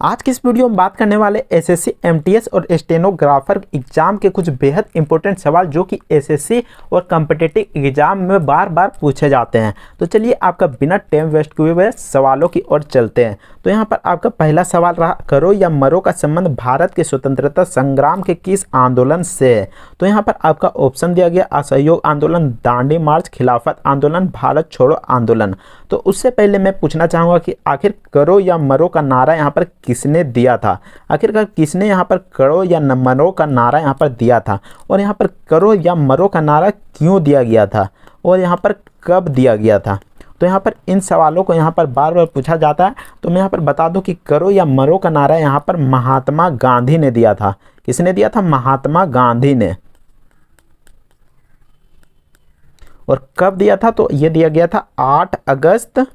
आज की इस वीडियो में बात करने वाले एसएससी, एमटीएस और स्टेनोग्राफर एग्जाम के कुछ बेहद इंपॉर्टेंट सवाल जो कि एसएससी और कॉम्पिटिटिव एग्जाम में बार बार पूछे जाते हैं। तो चलिए आपका बिना टाइम वेस्ट किए हुए सवालों की ओर चलते हैं। तो यहाँ पर आपका पहला सवाल रहा, करो या मरो का संबंध भारत के स्वतंत्रता संग्राम के किस आंदोलन से है? तो यहाँ पर आपका ऑप्शन दिया गया असहयोग आंदोलन, दांडी मार्च, खिलाफत आंदोलन, भारत छोड़ो आंदोलन। तो उससे पहले मैं पूछना चाहूँगा कि आखिर करो या मरो का नारा यहाँ पर किसने दिया था? आखिरकार किसने यहाँ पर करो या मरो का नारा यहाँ पर दिया था? और यहाँ पर करो या मरो का नारा क्यों दिया गया था और यहाँ पर कब दिया गया था? तो यहाँ पर इन सवालों को यहाँ पर बार बार पूछा जाता है। तो मैं यहाँ पर बता दूं कि करो या मरो का नारा यहाँ पर महात्मा गांधी ने दिया था। किसने दिया था? महात्मा गांधी ने। और कब दिया था? तो ये दिया गया था 8 अगस्त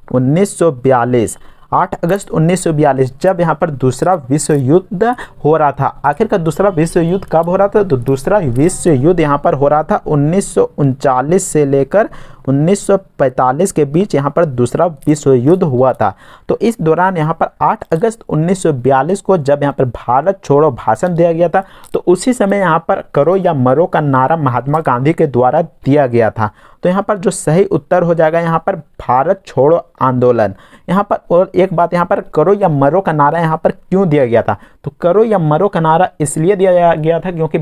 1942। 8 अगस्त 1942 जब यहाँ पर दूसरा विश्व युद्ध हो रहा था। आखिरकार दूसरा विश्व युद्ध कब हो रहा था? तो दूसरा विश्व युद्ध यहाँ पर हो रहा था 1939 से लेकर 1945 के बीच यहाँ पर दूसरा विश्व युद्ध हुआ था। तो इस दौरान यहाँ पर 8 अगस्त 1942 को जब यहाँ पर भारत छोड़ो भाषण दिया गया था, तो उसी समय यहाँ पर करो या मरो का नारा महात्मा गांधी के द्वारा दिया गया था। तो यहाँ पर जो सही उत्तर हो जाएगा यहाँ पर भारत छोड़ो आंदोलन। यहाँ पर और एक बात, यहाँ पर करो या मरो का नारा यहाँ पर क्यों दिया गया था? तो करो या मरो का नारा इसलिए दिया गया था क्योंकि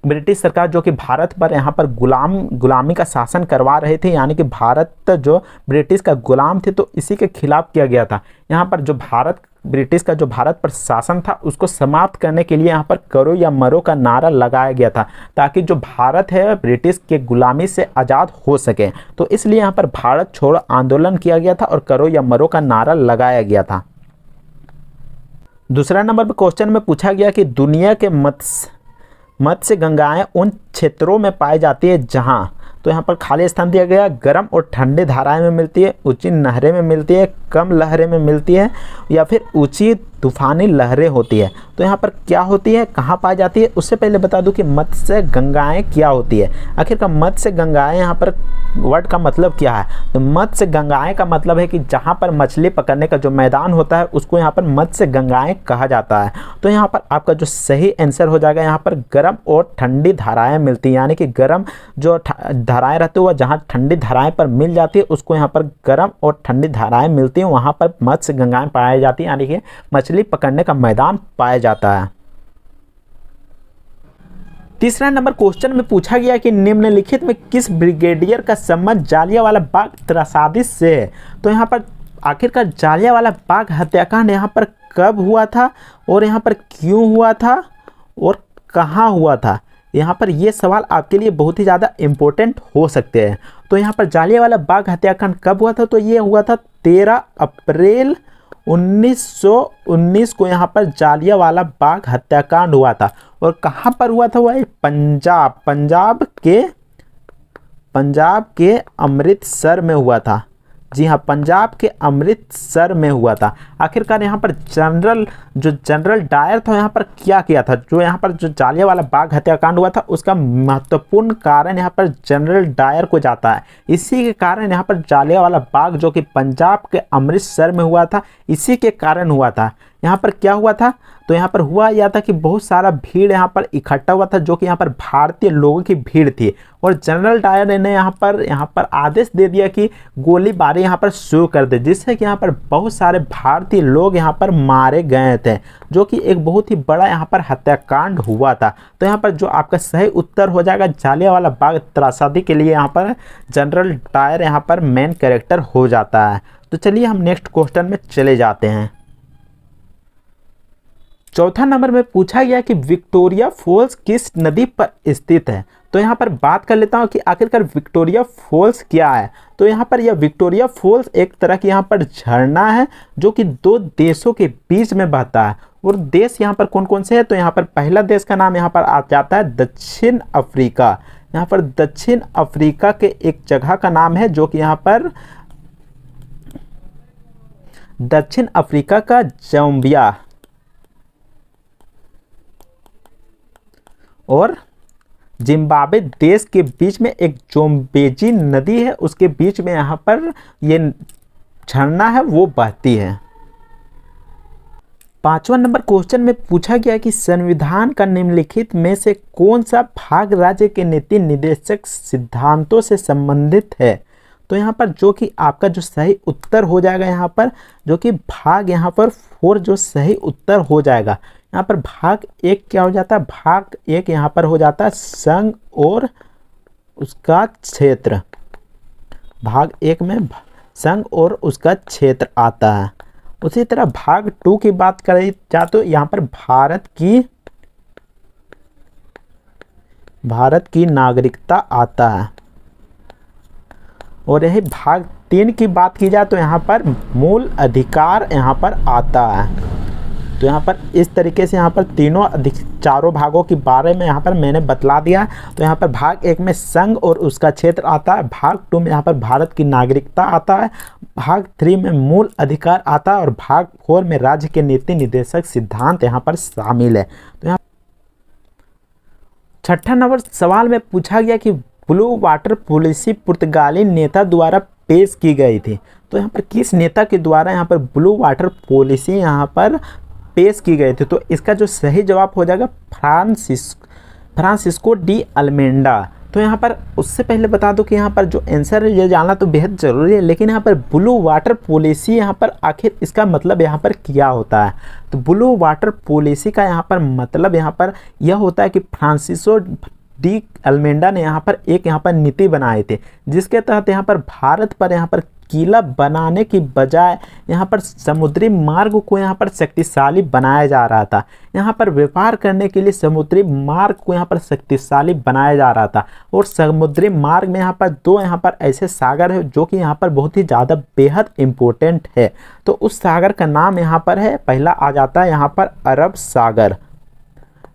ब्रिटिश सरकार जो कि भारत पर यहाँ पर गुलामी का शासन करवा रहे थे, यानी कि भारत जो ब्रिटिश का गुलाम थे, तो इसी के खिलाफ किया गया था। यहाँ पर जो ब्रिटिश का जो भारत पर शासन था उसको समाप्त करने के लिए यहाँ पर करो या मरो का नारा लगाया गया था, ताकि जो भारत है ब्रिटिश के गुलामी से आज़ाद हो सके। तो इसलिए यहाँ पर भारत छोड़ो आंदोलन किया गया था और करो या मरो का नारा लगाया गया था। दूसरा नंबर पर क्वेश्चन में पूछा गया कि दुनिया के मत्स्य गंगाएं उन क्षेत्रों में पाई जाती है जहां, तो यहाँ पर खाली स्थान दिया गया, गर्म और ठंडी धाराएं में मिलती है, ऊंची नहरें में मिलती है, कम लहरें में मिलती है, या फिर ऊंची तूफानी लहरें होती है। तो यहाँ पर क्या होती है, कहाँ पाई जाती है? उससे पहले बता दूं कि मत्स्य गंगाएं क्या होती है। आखिरकार मत्स्य गंगाएं यहाँ पर वर्ड का मतलब क्या है? तो मत्स्य गंगाएं का मतलब है कि जहाँ पर मछली पकड़ने का जो मैदान होता है उसको यहाँ पर मत्स्य गंगाएं कहा जाता है। तो यहाँ पर आपका जो सही आंसर हो जाएगा, यहाँ पर गर्म और ठंडी धाराएं मिलती है, यानी कि गर्म जो धाराएं रहती है वह जहाँ ठंडी धाराएं पर मिल जाती है उसको यहाँ पर गर्म और ठंडी धाराएं मिलती हैं, वहाँ पर मत्स्य गंगाएं पाई जाती है, यानी कि मछली पकड़ने का मैदान पाया जाता है। तीसरा नंबर क्वेश्चन में पूछा गया कि निम्नलिखित में किस ब्रिगेडियर का संबंध जालियांवाला बाग त्रासदी से है? तो यहाँ पर आखिरकार जालियांवाला बाग हत्याकांड यहाँ पर कब हुआ था और यहाँ पर क्यों हुआ था और कहाँ हुआ था? यहाँ पर ये सवाल आपके लिए बहुत ही ज़्यादा इम्पोर्टेंट हो सकते हैं। तो यहाँ पर जालियांवाला बाग हत्याकांड कब हुआ था? तो ये हुआ था 13 अप्रैल 1919 को यहाँ पर जालियांवाला बाग हत्याकांड हुआ था। और कहाँ पर हुआ था? वह पंजाब के अमृतसर में हुआ था। जी हाँ, पंजाब के अमृतसर में हुआ था। आखिरकार यहाँ पर जनरल डायर था, यहाँ पर क्या किया था? जो यहाँ पर जो जालियांवाला बाग हत्याकांड हुआ था उसका महत्वपूर्ण कारण यहाँ पर जनरल डायर को जाता है। इसी के कारण यहाँ पर जालियांवाला बाग जो कि पंजाब के अमृतसर में हुआ था, इसी के कारण हुआ था। यहाँ पर क्या हुआ था? तो यहाँ पर हुआ यह था कि बहुत सारा भीड़ यहाँ पर इकट्ठा हुआ था, जो कि यहाँ पर भारतीय लोगों की भीड़ थी, और जनरल डायर ने यहाँ पर आदेश दे दिया कि गोलीबारी यहाँ पर शुरू कर दे, जिससे कि यहाँ पर बहुत सारे भारतीय लोग यहाँ पर मारे गए थे, जो कि एक बहुत ही बड़ा यहाँ पर हत्याकांड हुआ था। तो यहाँ पर जो आपका सही उत्तर हो जाएगा जालियांवाला बाग त्रासदी के लिए यहाँ पर जनरल डायर यहाँ पर मेन कैरेक्टर हो जाता है। तो चलिए हम नेक्स्ट क्वेश्चन में चले जाते हैं। चौथा नंबर में पूछा गया कि विक्टोरिया फॉल्स किस नदी पर स्थित है? तो यहाँ पर बात कर लेता हूँ कि आखिरकार विक्टोरिया फॉल्स क्या है। तो यहाँ पर यह विक्टोरिया फॉल्स एक तरह की यहाँ पर झरना है जो कि दो देशों के बीच में बहता है। और देश यहाँ पर कौन कौन से है? तो यहाँ पर पहला देश का नाम यहाँ पर आ जाता है दक्षिण अफ्रीका। यहाँ पर दक्षिण अफ्रीका के एक जगह का नाम है जो कि यहाँ पर दक्षिण अफ्रीका का ज़ाम्बिया और जिम्बाब्वे देश के बीच में एक ज़ाम्बेजी नदी है, उसके बीच में यहाँ पर ये झरना है वो बहती है। 5वां नंबर क्वेश्चन में पूछा गया कि संविधान का निम्नलिखित में से कौन सा भाग राज्य के नीति निर्देशक सिद्धांतों से संबंधित है। तो यहाँ पर जो कि आपका जो सही उत्तर हो जाएगा, यहाँ पर जो कि भाग यहाँ पर 4 जो सही उत्तर हो जाएगा। यहाँ पर भाग 1 क्या हो जाता है, भाग 1 यहाँ पर हो जाता है संघ और उसका क्षेत्र। भाग 1 में संघ और उसका क्षेत्र आता है। उसी तरह भाग 2 की बात करें जाए तो यहाँ पर भारत की नागरिकता आता है। और यही भाग 3 की बात की जाए तो यहाँ पर मूल अधिकार यहाँ पर आता है। तो यहाँ पर इस तरीके से यहाँ पर चारों भागों के बारे में यहाँ पर मैंने बतला दिया। तो यहाँ पर भाग 1 में संघ और उसका क्षेत्र आता है, भाग 2 में यहाँ पर भारत की नागरिकता आता है, भाग 3 में मूल अधिकार आता है और भाग 4 में राज्य के नीति निर्देशक सिद्धांत यहाँ पर शामिल है। तो यहाँ 6ठा नंबर सवाल में पूछा गया कि ब्लू वाटर पॉलिसी पुर्तगाली नेता द्वारा पेश की गई थी। तो यहाँ पर किस नेता के द्वारा यहाँ पर ब्लू वाटर पॉलिसी यहाँ पर पेश की गई थी। तो इसका जो सही जवाब हो जाएगा फ्रांसिस्को डी अल्मेंडा। तो यहाँ पर उससे पहले बता दो कि यहाँ पर जो आंसर है ये जानना तो बेहद ज़रूरी है, लेकिन यहाँ पर ब्लू वाटर पॉलिसी यहाँ पर आखिर इसका मतलब यहाँ पर क्या होता है। तो ब्लू वाटर पॉलिसी का यहाँ पर मतलब यहाँ पर यह होता है कि फ्रांसिस्को डी अल्मेंडा ने यहाँ पर एक नीति बनाए थे, जिसके तहत यहाँ पर भारत पर यहाँ पर किला बनाने की बजाय यहाँ पर समुद्री मार्ग को यहाँ पर शक्तिशाली बनाया जा रहा था। यहाँ पर व्यापार करने के लिए समुद्री मार्ग को यहाँ पर शक्तिशाली बनाया जा रहा था। और समुद्री मार्ग में यहाँ पर 2 यहाँ पर ऐसे सागर है जो कि यहाँ पर बहुत ही ज़्यादा बेहद इम्पोर्टेंट है। तो उस सागर का नाम यहाँ पर है, पहला आ जाता है यहाँ पर अरब सागर,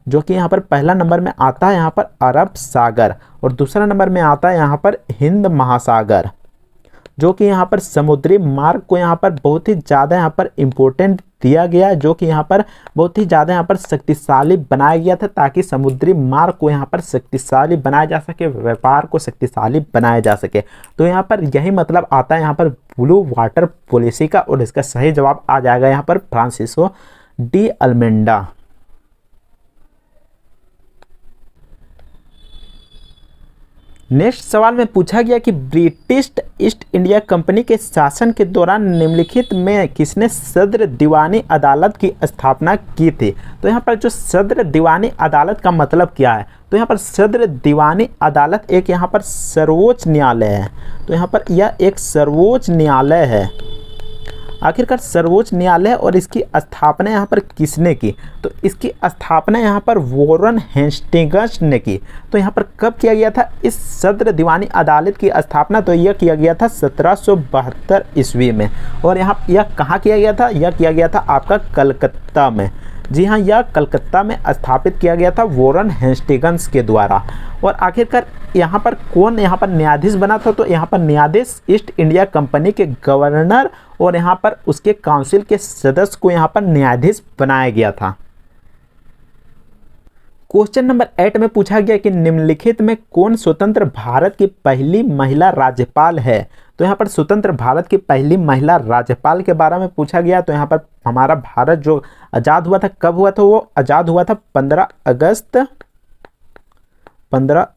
जो कि यहाँ पर पहला नंबर में आता है यहाँ पर अरब सागर, और दूसरा नंबर में आता है यहाँ पर हिंद महासागर, जो कि यहाँ पर समुद्री मार्ग को यहाँ पर बहुत ही ज़्यादा यहाँ पर इम्पोर्टेंट दिया गया, जो कि यहाँ पर बहुत ही ज़्यादा यहाँ पर शक्तिशाली बनाया गया था, ताकि समुद्री मार्ग को यहाँ पर शक्तिशाली बनाया जा सके, व्यापार को शक्तिशाली बनाया जा सके। तो यहाँ पर यही मतलब आता है यहाँ पर ब्लू वाटर पॉलिसी का, और इसका सही जवाब आ जाएगा यहाँ पर फ्रांसिस्को डी अल्मेंडा। नेक्स्ट सवाल में पूछा गया कि ब्रिटिश ईस्ट इंडिया कंपनी के शासन के दौरान निम्नलिखित में किसने सदर दीवानी अदालत की स्थापना की थी। तो यहाँ पर जो सदर दीवानी अदालत का मतलब क्या है, तो यहाँ पर सदर दीवानी अदालत एक यहाँ पर सर्वोच्च न्यायालय है। तो यहाँ पर यह एक सर्वोच्च न्यायालय है, आखिरकार सर्वोच्च न्यायालय, और इसकी स्थापना यहाँ पर किसने की। तो इसकी स्थापना यहाँ पर वॉरेन हेस्टिंग्स ने की। तो यहाँ पर कब किया गया था इस सदर दीवानी अदालत की स्थापना, तो यह किया गया था 1772 ईस्वी में। और यहाँ यह कहाँ किया गया था, यह किया गया था आपका कलकत्ता में। जी हाँ, यह कलकत्ता में स्थापित किया गया था वॉरेन हेस्टिंग्स के द्वारा। और आखिरकार यहाँ पर कौन यहाँ पर न्यायाधीश बना था, तो यहाँ पर न्यायाधीश ईस्ट इंडिया कंपनी के गवर्नर और यहाँ पर उसके काउंसिल के सदस्य को यहाँ पर न्यायाधीश बनाया गया था। क्वेश्चन नंबर 8 में पूछा गया कि निम्नलिखित में कौन स्वतंत्र भारत की पहली महिला राज्यपाल है। तो यहाँ पर स्वतंत्र भारत की पहली महिला राज्यपाल के बारे में पूछा गया। तो यहाँ पर हमारा भारत जो आज़ाद हुआ था, कब हुआ था, वो आज़ाद हुआ था 15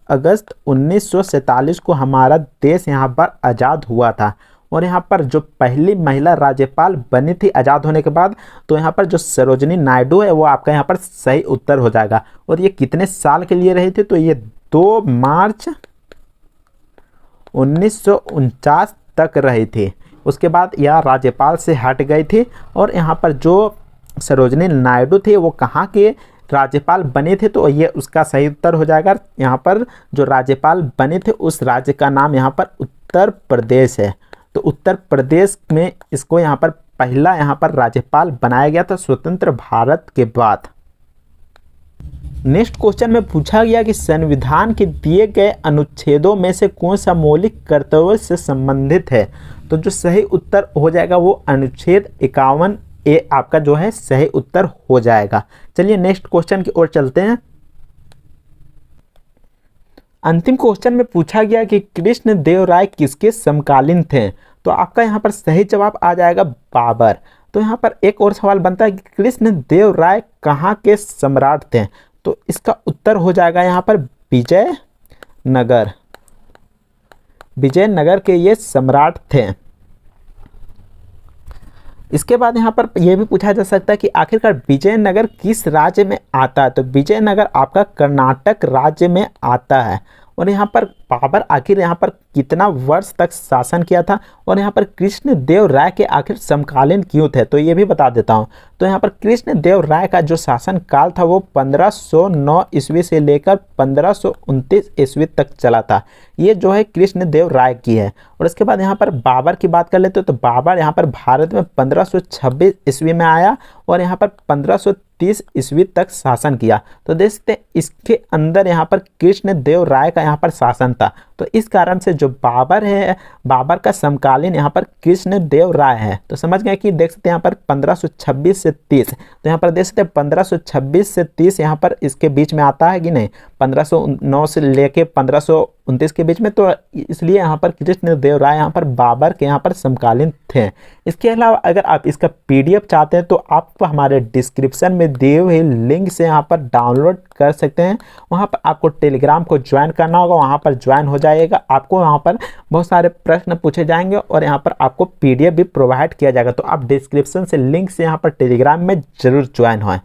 अगस्त 1947 को हमारा देश यहाँ पर आज़ाद हुआ था। और यहाँ पर जो पहली महिला राज्यपाल बनी थी आज़ाद होने के बाद, तो यहाँ पर जो सरोजिनी नायडू है वो आपका यहाँ पर सही उत्तर हो जाएगा। और ये कितने साल के लिए रही थी, तो ये 2 मार्च 1949 तक रही थी। उसके बाद यह राज्यपाल से हट गई थी। और यहाँ पर जो सरोजिनी नायडू थे वो कहाँ के राज्यपाल बने थे, तो ये उसका सही उत्तर हो जाएगा। यहाँ पर जो राज्यपाल बने थे उस राज्य का नाम यहाँ पर उत्तर प्रदेश है। तो उत्तर प्रदेश में इसको यहाँ पर पहला यहाँ पर राज्यपाल बनाया गया था स्वतंत्र भारत के बाद। नेक्स्ट क्वेश्चन में पूछा गया कि संविधान के दिए गए अनुच्छेदों में से कौन सा मौलिक कर्तव्य से संबंधित है। तो जो सही उत्तर हो जाएगा वो अनुच्छेद 51 ए आपका जो है सही उत्तर हो जाएगा। चलिए नेक्स्ट क्वेश्चन की ओर चलते हैं। अंतिम क्वेश्चन में पूछा गया कि कृष्ण देव राय किसके समकालीन थे। तो आपका यहाँ पर सही जवाब आ जाएगा बाबर। तो यहाँ पर एक और सवाल बनता है कि कृष्णदेव राय कहाँ के सम्राट थे, तो इसका उत्तर हो जाएगा यहाँ पर विजयनगर। विजयनगर के ये सम्राट थे। इसके बाद यहाँ पर यह भी पूछा जा सकता है कि आखिरकार विजयनगर किस राज्य में आता है, तो विजयनगर आपका कर्नाटक राज्य में आता है। और यहाँ पर बाबर आखिर यहाँ पर कितना वर्ष तक शासन किया था, और यहाँ पर कृष्णदेव राय के आखिर समकालीन क्यों थे, तो ये भी बता देता हूँ। तो यहाँ पर कृष्णदेव राय का जो शासन काल था वो 1509 ईस्वी से लेकर 1529 ईस्वी तक चला था। ये जो है कृष्णदेव राय की है। और इसके बाद यहाँ पर बाबर की बात कर लेते हो, तो बाबर यहाँ पर भारत में 1526 ईस्वी में आया और यहाँ पर 1530 ईस्वी तक शासन किया। तो देखते इसके अंदर यहाँ पर कृष्णदेव राय का यहाँ पर शासन था। तो इस कारण से जो बाबर है, बाबर का समकालीन यहाँ पर कृष्णदेव राय है। तो समझ गए कि देख सकते हैं यहाँ पर 1526 से 30, तो यहाँ पर देख सकते हैं 1526 से 30 यहाँ पर इसके बीच में आता है कि नहीं, 1509 से लेके 1529 के बीच में। तो इसलिए यहाँ पर कृष्णदेव राय यहाँ पर बाबर के यहाँ पर समकालीन थे। इसके अलावा अगर आप इसका PDF चाहते हैं तो आप हमारे डिस्क्रिप्शन में दिए हुए लिंक से यहाँ पर डाउनलोड कर सकते हैं। वहाँ पर आपको टेलीग्राम को ज्वाइन करना होगा, वहाँ पर ज्वाइन हो जाइएगा। आपको वहाँ पर बहुत सारे प्रश्न पूछे जाएंगे और यहाँ पर आपको PDF भी प्रोवाइड किया जाएगा। तो आप डिस्क्रिप्शन से लिंक से यहाँ पर टेलीग्राम में जरूर ज्वाइन हों।